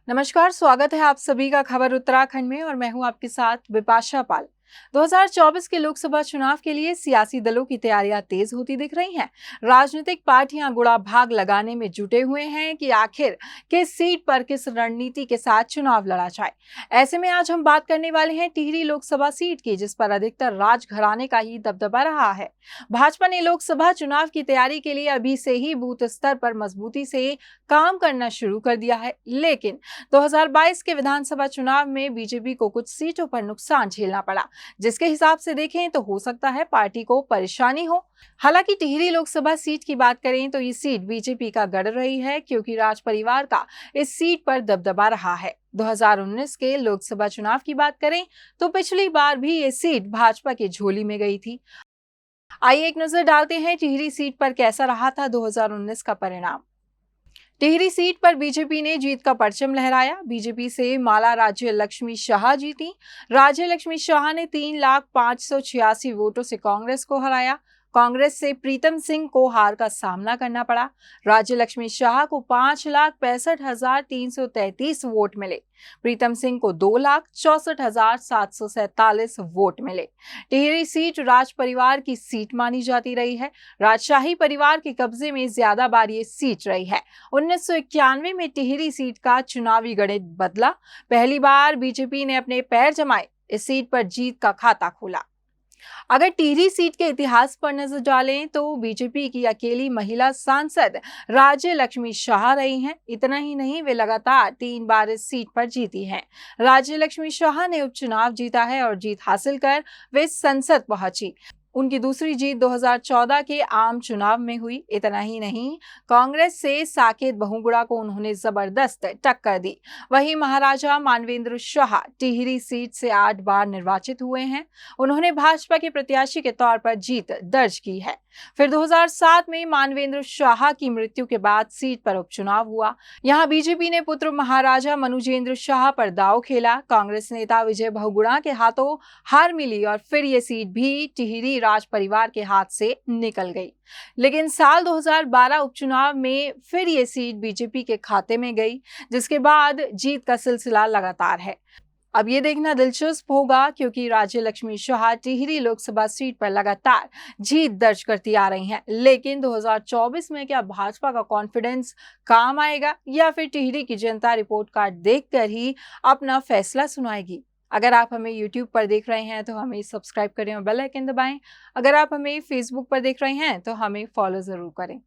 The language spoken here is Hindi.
नमस्कार, स्वागत है आप सभी का खबर उत्तराखंड में और मैं हूं आपके साथ विपाशा पाल। 2024 के लोकसभा चुनाव के लिए सियासी दलों की तैयारियां तेज होती दिख रही हैं। राजनीतिक पार्टियां गुड़ा भाग लगाने में जुटे हुए हैं कि आखिर किस सीट पर किस रणनीति के साथ चुनाव लड़ा जाए। ऐसे में आज हम बात करने वाले हैं टिहरी लोकसभा सीट की, जिस पर अधिकतर राजघराने का ही दबदबा रहा है। भाजपा ने लोकसभा चुनाव की तैयारी के लिए अभी से ही बूथ स्तर पर मजबूती से काम करना शुरू कर दिया है, लेकिन 2022 के विधानसभा चुनाव में बीजेपी को कुछ सीटों पर नुकसान झेलना पड़ा, जिसके हिसाब से देखें तो हो सकता है पार्टी को परेशानी हो। हालांकि टिहरी लोकसभा सीट की बात करें तो ये सीट बीजेपी का गढ़ रही है, क्योंकि राज परिवार का इस सीट पर दबदबा रहा है। 2019 के लोकसभा चुनाव की बात करें तो पिछली बार भी ये सीट भाजपा की झोली में गई थी। आइए एक नजर डालते हैं टिहरी सीट पर कैसा रहा था 2019 का परिणाम। टिहरी सीट पर बीजेपी ने जीत का परचम लहराया। बीजेपी से माला राज्य लक्ष्मी शाह जीती। राज्य लक्ष्मी शाह ने 3,05,86 वोटों से कांग्रेस को हराया। कांग्रेस से प्रीतम सिंह को हार का सामना करना पड़ा। राज्य लक्ष्मी शाह को 5,65,333 वोट मिले। प्रीतम सिंह को 2,64,747 वोट मिले। टिहरी सीट राज परिवार की सीट मानी जाती रही है। राजशाही परिवार के कब्जे में ज्यादा बार ये सीट रही है। 1991 में टिहरी सीट का चुनावी गणित बदला। पहली बार बीजेपी ने अपने पैर जमाए, इस सीट पर जीत का खाता खोला। अगर टिहरी सीट के इतिहास पर नजर डालें तो बीजेपी की अकेली महिला सांसद राज्य लक्ष्मी शाह रही हैं। इतना ही नहीं, वे लगातार 3 बार इस सीट पर जीती हैं। राज्य लक्ष्मी शाह ने उपचुनाव जीता है और जीत हासिल कर वे संसद पहुंची। उनकी दूसरी जीत 2014 के आम चुनाव में हुई। इतना ही नहीं, कांग्रेस से साकेत बहुगुणा को उन्होंने जबरदस्त टक्कर दी। वहीं महाराजा मानवेंद्र शाह टिहरी सीट से 8 बार निर्वाचित हुए हैं। उन्होंने भाजपा के प्रत्याशी के तौर पर जीत दर्ज की है। फिर 2007 में मानवेंद्र शाह की मृत्यु के बाद सीट पर उपचुनाव हुआ। यहां बीजेपी ने पुत्र महाराजा मनुजेंद्र शाह पर दांव खेला। कांग्रेस नेता विजय बहुगुणा के हाथों हार मिली और फिर ये सीट भी टिहरी राज परिवार के हाथ से निकल गई। लेकिन साल 2012 उपचुनाव में फिर ये सीट बीजेपी के खाते में गई, जिसके बाद जीत का सिलसिला लगातार है। अब ये देखना दिलचस्प होगा, क्योंकि राज्य लक्ष्मी शाह टिहरी लोकसभा सीट पर लगातार जीत दर्ज करती आ रही हैं। लेकिन 2024 में क्या भाजपा का कॉन्फिडेंस काम आएगा, या फिर टिहरी की जनता रिपोर्ट कार्ड देखकर ही अपना फैसला सुनाएगी? अगर आप हमें YouTube पर देख रहे हैं तो हमें सब्सक्राइब करें और बेल आइकन दबाएं। अगर आप हमें Facebook पर देख रहे हैं तो हमें फॉलो जरूर करें।